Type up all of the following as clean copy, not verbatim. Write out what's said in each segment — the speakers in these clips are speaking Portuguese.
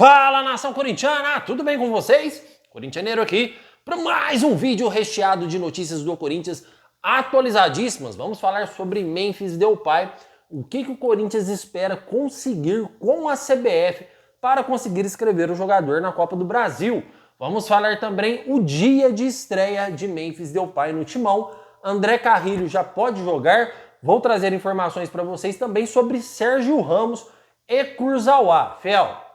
Fala, nação corintiana, tudo bem com vocês? Corintianeiro aqui para mais um vídeo recheado de notícias do Corinthians atualizadíssimas. Vamos falar sobre Memphis Depay, o que o Corinthians espera conseguir com a CBF para conseguir inscrever o jogador na Copa do Brasil. Vamos falar também o dia de estreia de Memphis Depay no timão. André Carrilho já pode jogar. Vou trazer informações para vocês também sobre Sérgio Ramos e Kurzawa. Fel,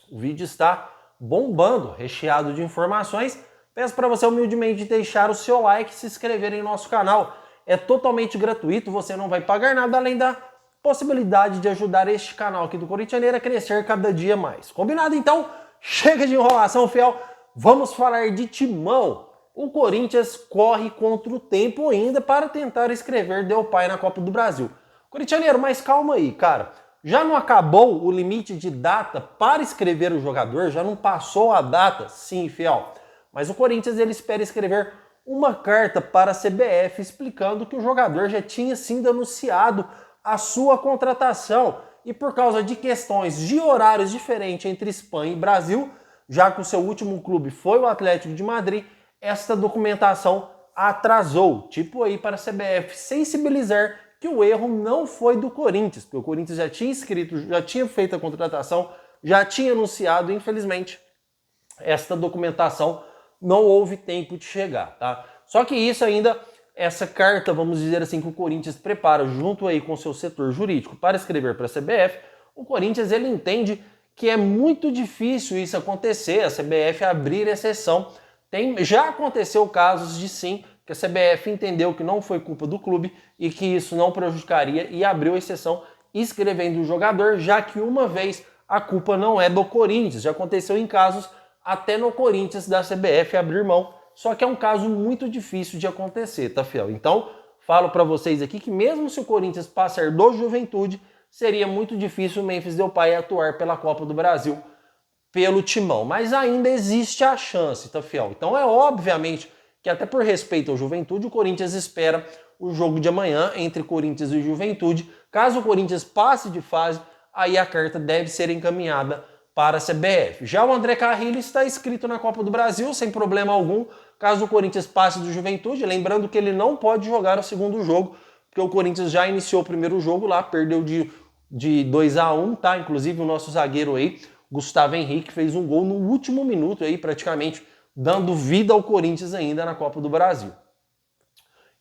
o vídeo está bombando, recheado de informações. Peço para você humildemente deixar o seu like e se inscrever em nosso canal. É totalmente gratuito, você não vai pagar nada além da possibilidade de ajudar este canal aqui do Corintianeiro a crescer cada dia mais. Combinado então? Chega de enrolação, fiel. Vamos falar de timão. O Corinthians corre contra o tempo ainda para tentar inscrever Depay na Copa do Brasil. Corintianeiro, mas calma aí, cara. Já não acabou o limite de data para inscrever o jogador? Já não passou a data? Sim, fiel. Mas o Corinthians ele espera escrever uma carta para a CBF explicando que o jogador já tinha sido anunciado a sua contratação e por causa de questões de horários diferentes entre Espanha e Brasil, já que o seu último clube foi o Atlético de Madrid, esta documentação atrasou. Tipo aí para a CBF sensibilizar que o erro não foi do Corinthians, porque o Corinthians já tinha inscrito, já tinha feito a contratação, já tinha anunciado, infelizmente, esta documentação não houve tempo de chegar, tá? Só que isso ainda, essa carta, vamos dizer assim, que o Corinthians prepara junto aí com o seu setor jurídico para escrever para a CBF, o Corinthians ele entende que é muito difícil isso acontecer, a CBF abrir exceção. Já aconteceu casos de sim, que a CBF entendeu que não foi culpa do clube e que isso não prejudicaria e abriu exceção escrevendo o jogador, já que uma vez a culpa não é do Corinthians. Já aconteceu em casos até no Corinthians da CBF abrir mão, só que é um caso muito difícil de acontecer, tá, fiel? Então, falo para vocês aqui que mesmo se o Corinthians passar do Juventude, seria muito difícil o Memphis Depay atuar pela Copa do Brasil pelo timão, mas ainda existe a chance, tá, fiel? Então é obviamente que até por respeito ao Juventude, o Corinthians espera o jogo de amanhã entre Corinthians e Juventude. Caso o Corinthians passe de fase, aí a carta deve ser encaminhada para a CBF. Já o André Carrilho está inscrito na Copa do Brasil, sem problema algum, caso o Corinthians passe do Juventude, lembrando que ele não pode jogar o segundo jogo, porque o Corinthians já iniciou o primeiro jogo lá, perdeu de 2-1, tá? Inclusive o nosso zagueiro aí, Gustavo Henrique, fez um gol no último minuto aí, praticamente, dando vida ao Corinthians ainda na Copa do Brasil.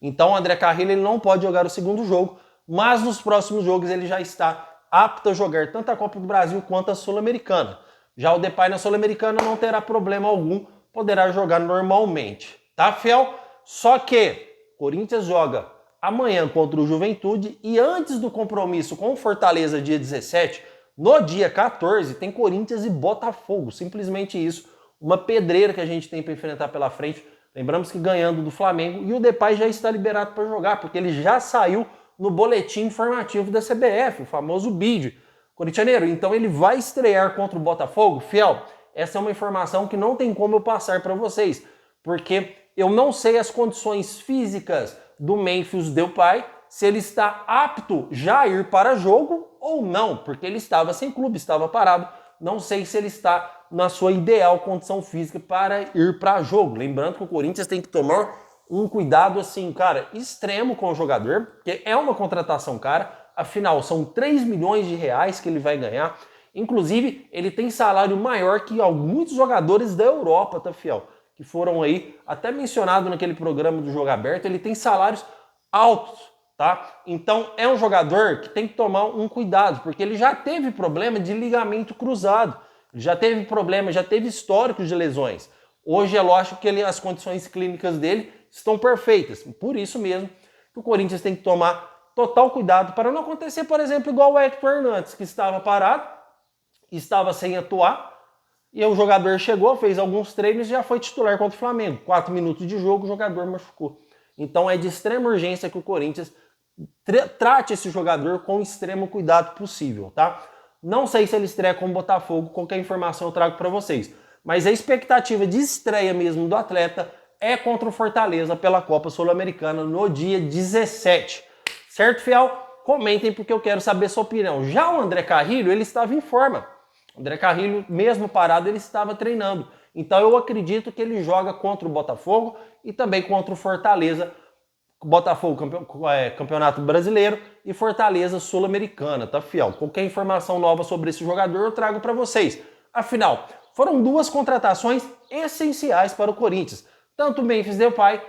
Então o André Carrilho ele não pode jogar o segundo jogo, mas nos próximos jogos ele já está apto a jogar tanto a Copa do Brasil quanto a Sul-Americana. Já o Depay na Sul-Americana não terá problema algum, poderá jogar normalmente. Tá, fiel? Só que o Corinthians joga amanhã contra o Juventude e antes do compromisso com o Fortaleza dia 17, no dia 14, tem Corinthians e Botafogo. Simplesmente isso. Uma pedreira que a gente tem para enfrentar pela frente. Lembramos que ganhando do Flamengo e o Depay já está liberado para jogar, porque ele já saiu no boletim informativo da CBF, o famoso BID. Corintianeiro, então ele vai estrear contra o Botafogo? Fiel, essa é uma informação que não tem como eu passar para vocês, porque eu não sei as condições físicas do Memphis Depay, se ele está apto já a ir para jogo ou não, porque ele estava sem clube, estava parado. Não sei se ele está na sua ideal condição física para ir para jogo. Lembrando que o Corinthians tem que tomar um cuidado assim, cara, extremo com o jogador, porque é uma contratação cara, afinal são 3 milhões de reais que ele vai ganhar. Inclusive, ele tem salário maior que muitos jogadores da Europa, tá, fiel? Que foram aí, até mencionado naquele programa do Jogo Aberto, ele tem salários altos, tá? Então é um jogador que tem que tomar um cuidado, porque ele já teve problema de ligamento cruzado, já teve problema, já teve histórico de lesões. Hoje é lógico que as condições clínicas dele estão perfeitas, por isso mesmo que o Corinthians tem que tomar total cuidado para não acontecer, por exemplo, igual o Hector Hernandes, que estava parado, estava sem atuar, e o jogador chegou, fez alguns treinos e já foi titular contra o Flamengo. 4 minutos de jogo, o jogador machucou. Então é de extrema urgência que o Corinthians trate esse jogador com o extremo cuidado possível, tá? Não sei se ele estreia com o Botafogo, qualquer informação eu trago para vocês. Mas a expectativa de estreia mesmo do atleta é contra o Fortaleza pela Copa Sul-Americana no dia 17. Certo, fiel? Comentem porque eu quero saber sua opinião. Já o André Carrilho, ele estava em forma. André Carrilho, mesmo parado, ele estava treinando. Então eu acredito que ele joga contra o Botafogo e também contra o Fortaleza. Botafogo Campeonato Brasileiro e Fortaleza Sul-Americana, tá, fiel? Qualquer informação nova sobre esse jogador eu trago para vocês. Afinal, foram duas contratações essenciais para o Corinthians. Tanto o Memphis Depay,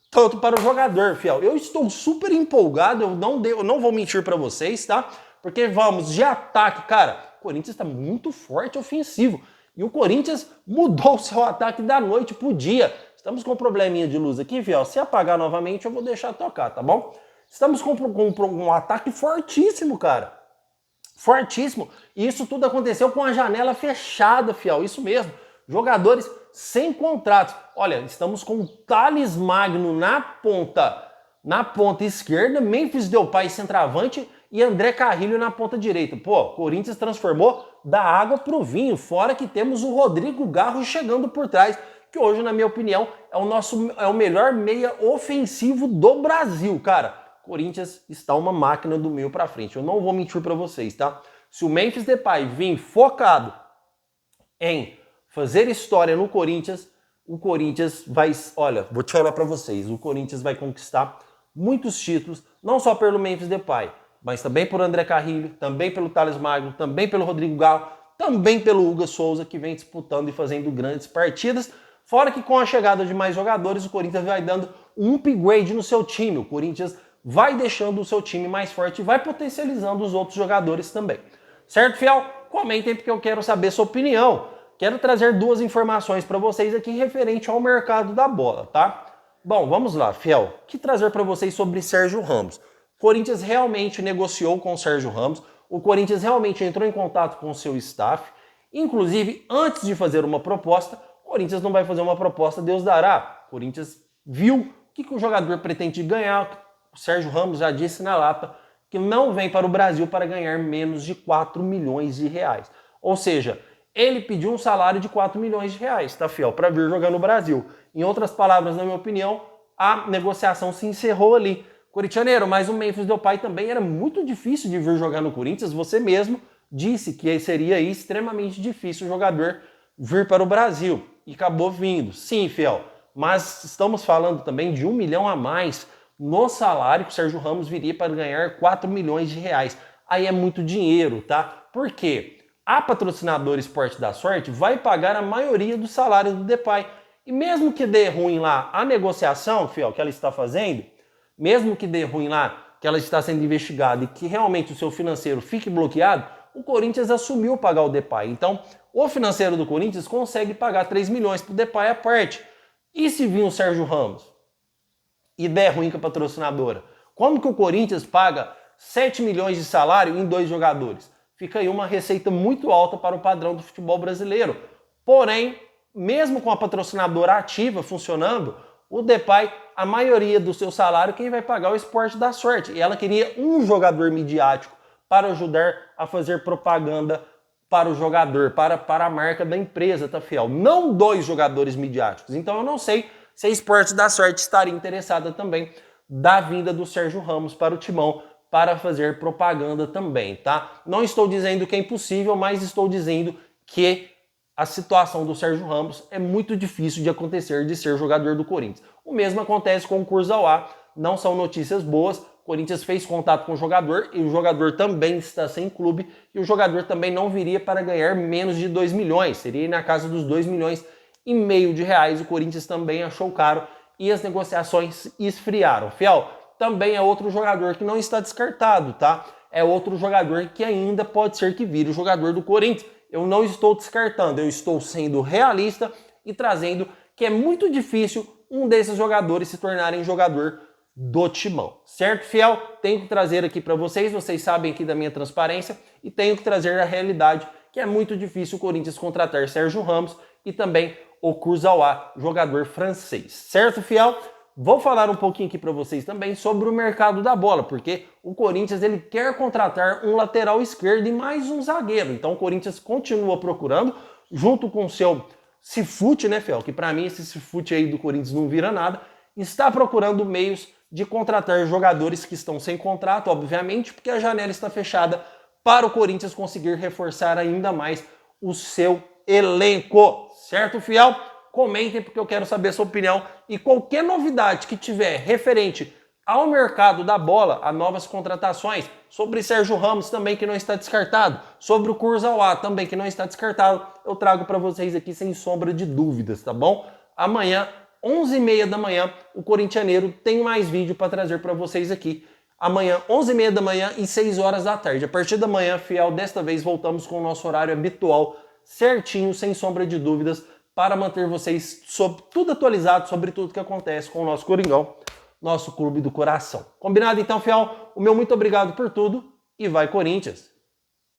tanto para o jogador, fiel. Eu estou super empolgado, eu não vou mentir para vocês, tá? Porque vamos de ataque, cara, o Corinthians está muito forte ofensivo. E o Corinthians mudou o seu ataque da noite pro dia. Estamos com um probleminha de luz aqui, fiel. Se apagar novamente, eu vou deixar tocar, tá bom? Estamos com um ataque fortíssimo, cara. Fortíssimo. E isso tudo aconteceu com a janela fechada, fiel. Isso mesmo. Jogadores sem contratos. Olha, estamos com o Thales Magno na ponta esquerda, Memphis Depay centroavante e André Carrilho na ponta direita. Pô, Corinthians transformou da água pro vinho. Fora que temos o Rodrigo Garro chegando por trás, que hoje, na minha opinião, é o melhor meia ofensivo do Brasil, cara. Corinthians está uma máquina do meio pra frente. Eu não vou mentir pra vocês, tá? Se o Memphis Depay vir focado em fazer história no Corinthians, o Corinthians vai... Olha, vou te falar pra vocês. O Corinthians vai conquistar muitos títulos, não só pelo Memphis Depay, mas também por André Carrilho, também pelo Thales Magno, também pelo Rodrigo Garro, também pelo Hugo Souza, que vem disputando e fazendo grandes partidas. Fora que com a chegada de mais jogadores, o Corinthians vai dando um upgrade no seu time. O Corinthians vai deixando o seu time mais forte e vai potencializando os outros jogadores também. Certo, fiel? Comentem porque eu quero saber sua opinião. Quero trazer duas informações para vocês aqui referente ao mercado da bola, tá? Bom, vamos lá, fiel. O que trazer para vocês sobre Sérgio Ramos? O Corinthians realmente negociou com o Sérgio Ramos. O Corinthians realmente entrou em contato com o seu staff. Inclusive, antes de fazer uma proposta, o Corinthians não vai fazer uma proposta, Deus dará. O Corinthians viu o que o jogador pretende ganhar. O Sérgio Ramos já disse na lata que não vem para o Brasil para ganhar menos de 4 milhões de reais. Ou seja, ele pediu um salário de 4 milhões de reais, tá, fiel? Para vir jogar no Brasil. Em outras palavras, na minha opinião, a negociação se encerrou ali. Corintianeiro, mas o Memphis Depay também era muito difícil de vir jogar no Corinthians. Você mesmo disse que seria extremamente difícil o jogador vir para o Brasil. E acabou vindo. Sim, fiel. Mas estamos falando também de 1 milhão a mais no salário que o Sérgio Ramos viria para ganhar 4 milhões de reais. Aí é muito dinheiro, tá? Por quê? A patrocinadora Esporte da Sorte vai pagar a maioria do salário do Depay. E mesmo que dê ruim lá a negociação, fiel, que ela está fazendo, mesmo que dê ruim lá, que ela está sendo investigada e que realmente o seu financeiro fique bloqueado, o Corinthians assumiu pagar o Depay. Então, o financeiro do Corinthians consegue pagar 3 milhões para o Depay à parte. E se vir o Sérgio Ramos e der ruim com a patrocinadora? Como que o Corinthians paga 7 milhões de salário em 2 jogadores? Fica aí uma receita muito alta para o padrão do futebol brasileiro. Porém, mesmo com a patrocinadora ativa funcionando, o Depay, a maioria do seu salário, quem vai pagar é o Esporte da Sorte. E ela queria um jogador midiático para ajudar a fazer propaganda para o jogador, para a marca da empresa, tá, fiel? Não 2 jogadores midiáticos. Então eu não sei se a Esporte da Sorte estaria interessada também da vinda do Sérgio Ramos para o Timão para fazer propaganda também, tá? Não estou dizendo que é impossível, mas estou dizendo que a situação do Sérgio Ramos é muito difícil de acontecer, de ser jogador do Corinthians. O mesmo acontece com o Kurzawa, não são notícias boas. O Corinthians fez contato com o jogador e o jogador também está sem clube e o jogador também não viria para ganhar menos de 2 milhões, seria na casa dos 2 milhões e meio de reais. O Corinthians também achou caro e as negociações esfriaram. Fiel, também é outro jogador que não está descartado, tá? É outro jogador que ainda pode ser que vire o jogador do Corinthians. Eu não estou descartando, eu estou sendo realista e trazendo que é muito difícil um desses jogadores se tornarem jogador do Timão. Certo, fiel? Tenho que trazer aqui para vocês sabem aqui da minha transparência, e tenho que trazer a realidade, que é muito difícil o Corinthians contratar Sérgio Ramos e também o Kurzawa, jogador francês. Certo, fiel? Vou falar um pouquinho aqui para vocês também sobre o mercado da bola, porque o Corinthians ele quer contratar um lateral esquerdo e mais um zagueiro. Então o Corinthians continua procurando, junto com o seu Cifute, né, fiel? Que para mim esse Cifute aí do Corinthians não vira nada. Está procurando meios de contratar jogadores que estão sem contrato, obviamente, porque a janela está fechada para o Corinthians conseguir reforçar ainda mais o seu elenco, certo, fiel? Comentem porque eu quero saber a sua opinião e qualquer novidade que tiver referente ao mercado da bola, a novas contratações, sobre Sérgio Ramos também que não está descartado, sobre o Kurzawa também que não está descartado, eu trago para vocês aqui sem sombra de dúvidas, tá bom? Amanhã, 11h30 da manhã, o Corintianeiro tem mais vídeo para trazer para vocês aqui. Amanhã, 11h30 da manhã e 6 horas da tarde. A partir da manhã, fiel, desta vez voltamos com o nosso horário habitual, certinho, sem sombra de dúvidas, para manter vocês tudo atualizado sobre tudo que acontece com o nosso Coringão, nosso clube do coração. Combinado então, fiel? O meu muito obrigado por tudo e vai Corinthians!